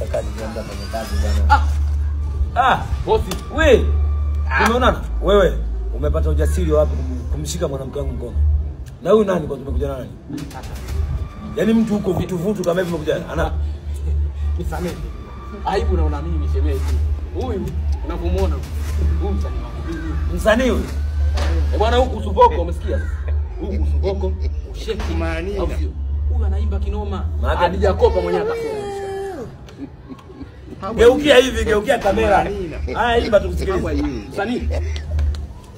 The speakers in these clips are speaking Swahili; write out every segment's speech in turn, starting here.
katika kazi niambia kwenye kazi bwana. Bosi, wewe. Unaona wewe umepata ujasiri wapi kumshika mwanamke wangu mkono? Na huyu nani kwa tumekuja nani? Yaani mtu huko vitu kama hivi umekuja ana nisamehe. Aibu naona mimi shemeji. Huyu unapomuona huyu msanii wangu. Msanii huyu. Bwana huku Suboko umesikia? Huku Suboko usheki maani. Huyu anaimba kinoma. Hadi Jacopa mwenyewe akasema. Geukia hivi, geukia kamera. Haya imba tukusikilize. Msanii.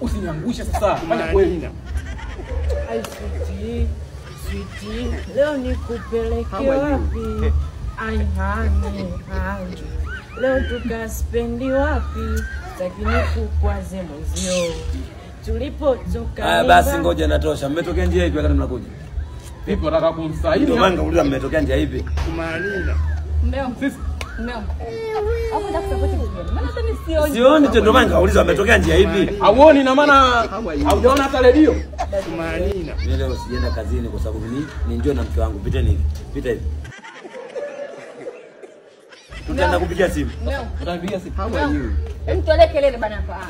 Usiniangushe sasa. Fanya kweli. Ai sweetie, leo nikupeleke wapi? Ai hani. Leo tukaspendi wapi? Lakini kukwaze mwenzio. Tulipotoka. Basi ngoja natosha. Mmetokea njia ipi wakati mnakuja? Vipi nataka kumsaidia? Ndio maana ngauliza mmetokea njia ipi? Kumalina. Mbeo. Sisi. Mbeo. Hapo ndakusupport wewe. Maana sasa sioni. Sioni ndio maana ngauliza mmetokea njia ipi? Hauoni na maana haujaona hata redio? Kumalina. Mimi leo sijaenda kazini kwa sababu ni njoo na mke wangu. Piteni hivi. Pita hivi. Tutaenda kupigia simu. Tutapigia simu. How are you? Mtolee kelele bana hapa.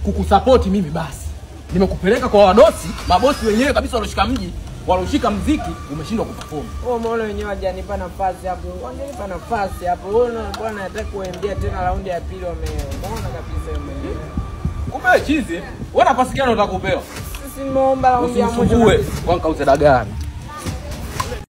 Kukusupport mimi basi. Nimekupeleka kwa wadosi, mabosi wenyewe kabisa waloshika mji, waloshika muziki, umeshindwa kuperform. Mbona wenyewe hajanipa nafasi hapo? Wangenipa nafasi hapo. Bwana nataka kuendea tena raundi ya pili wameona kabisa mwenyewe. Kumbe chizi, wewe nafasi gani utakupewa? Sisi nimeomba raundi ya mwisho. Usisumbue, kwa kauze dagaa.